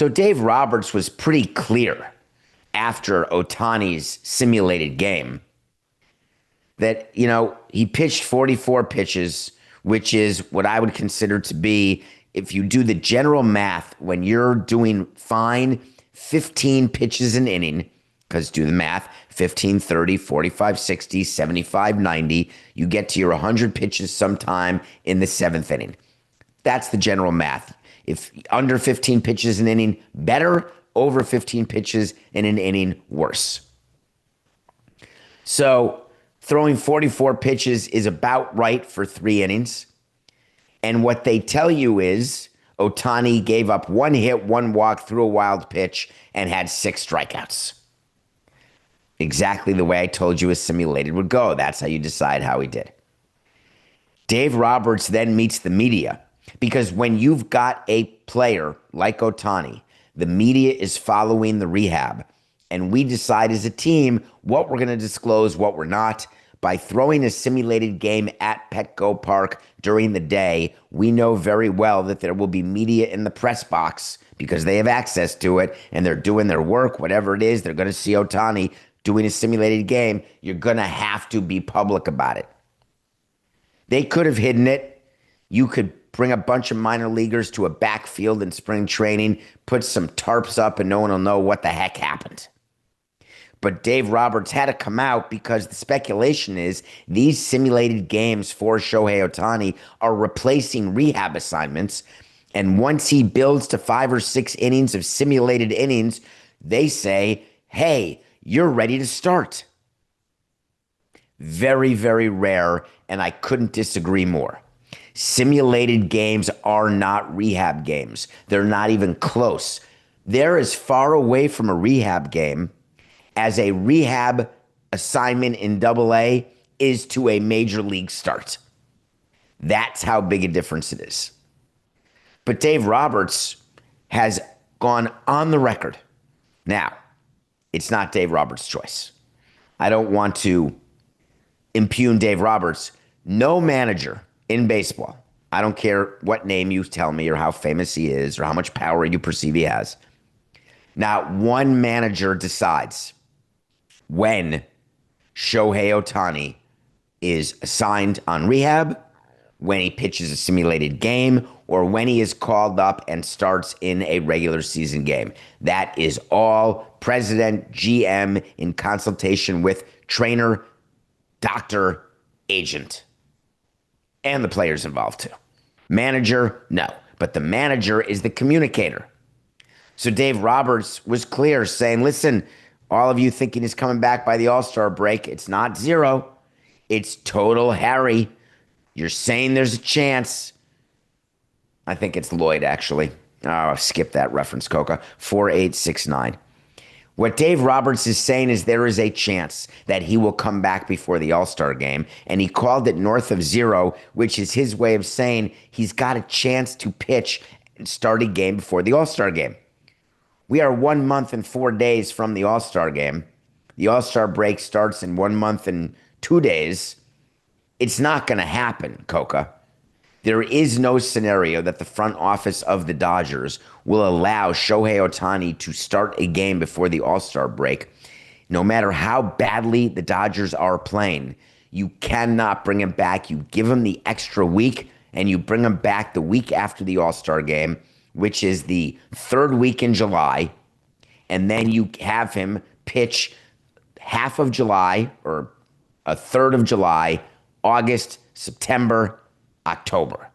So Dave Roberts was pretty clear after Ohtani's simulated game that, he pitched 44 pitches, which is what I would consider to be, if you do the general math, when you're doing fine, 15 pitches an inning, because do the math, 15, 30, 45, 60, 75, 90, you get to your 100 pitches sometime in the seventh inning. That's the general math. If under 15 pitches an inning, better. Over 15 pitches in an inning, worse. So throwing 44 pitches is about right for 3 innings. And what they tell you is Ohtani gave up 1 hit, 1 walk, threw a wild pitch, and had 6 strikeouts. Exactly the way I told you a simulated would go. That's how you decide how he did. Dave Roberts then meets the media, because when you've got a player like Ohtani, the media is following the rehab, and we decide as a team what we're going to disclose, what we're not. By throwing a simulated game at Petco Park during the day, we know very well that there will be media in the press box because they have access to it, and they're doing their work, whatever it is. They're going to see Ohtani doing a simulated game. You're going to have to be public about it. They could have hidden it. You could bring a bunch of minor leaguers to a backfield in spring training, put some tarps up, and no one will know what the heck happened. But Dave Roberts had to come out because the speculation is these simulated games for Shohei Ohtani are replacing rehab assignments. And once he builds to 5 or 6 innings of simulated innings, they say, hey, you're ready to start. Very, very rare, and I couldn't disagree more. Simulated games are not rehab games. They're not even close. They're as far away from a rehab game as a rehab assignment in Double-A is to a major league start. That's how big a difference it is. But Dave Roberts has gone on the record. Now, it's not Dave Roberts' choice. I don't want to impugn Dave Roberts. No manager in baseball, I don't care what name you tell me or how famous he is or how much power you perceive he has. Not one manager decides when Shohei Ohtani is assigned on rehab, when he pitches a simulated game, or when he is called up and starts in a regular season game. That is all president, GM, in consultation with trainer, doctor, agent, and the players involved too. Manager, no. But the manager is the communicator. So Dave Roberts was clear, saying, listen, all of you thinking he's coming back by the All-Star break, it's not 0. It's total Harry. You're saying there's a chance. I think it's Lloyd, actually. Oh, skip that reference, Coca. 4869. What Dave Roberts is saying is there is a chance that he will come back before the All-Star game, and he called it north of 0, which is his way of saying he's got a chance to pitch and start a game before the All-Star game. We are 1 month and 4 days from the All-Star game. The All-Star break starts in 1 month and 2 days. It's not going to happen, Coca. There is no scenario that the front office of the Dodgers will allow Shohei Ohtani to start a game before the All-Star break. No matter how badly the Dodgers are playing, you cannot bring him back. You give him the extra week, and you bring him back the week after the All-Star game, which is the 3rd week in July, and then you have him pitch half of July or a third of July, August, September, October.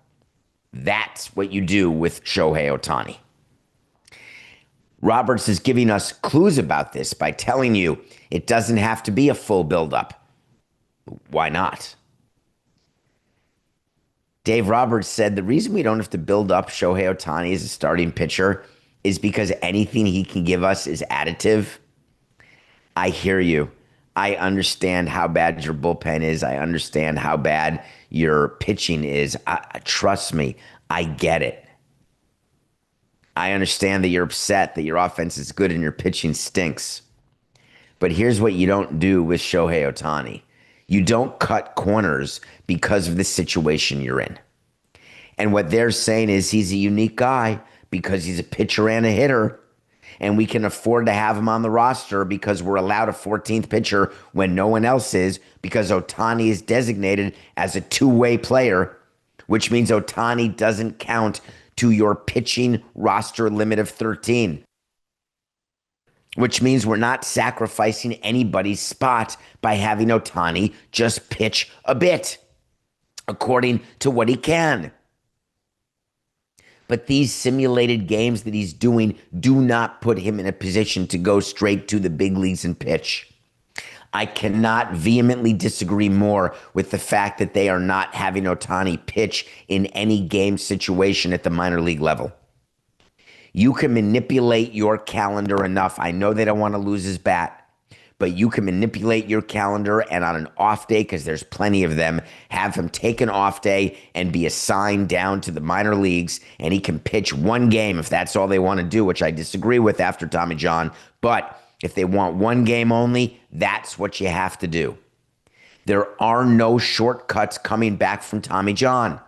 That's what you do with Shohei Ohtani. Roberts is giving us clues about this by telling you it doesn't have to be a full buildup. Why not? Dave Roberts said the reason we don't have to build up Shohei Ohtani as a starting pitcher is because anything he can give us is additive. I hear you. I understand how bad your bullpen is. I understand how bad your pitching is. Trust me, I get it. I understand that you're upset that your offense is good and your pitching stinks. But here's what you don't do with Shohei Ohtani. You don't cut corners because of the situation you're in. And what they're saying is he's a unique guy because he's a pitcher and a hitter, and we can afford to have him on the roster because we're allowed a 14th pitcher when no one else is, because Ohtani is designated as a two-way player, which means Ohtani doesn't count to your pitching roster limit of 13, which means we're not sacrificing anybody's spot by having Ohtani just pitch a bit according to what he can. But these simulated games that he's doing do not put him in a position to go straight to the big leagues and pitch. I cannot vehemently disagree more with the fact that they are not having Ohtani pitch in any game situation at the minor league level. You can manipulate your calendar enough. I know they don't want to lose his bat, but you can manipulate your calendar, and on an off day, because there's plenty of them, have him take an off day and be assigned down to the minor leagues, and he can pitch one game if that's all they want to do, which I disagree with after Tommy John. But if they want one game only, that's what you have to do. There are no shortcuts coming back from Tommy John.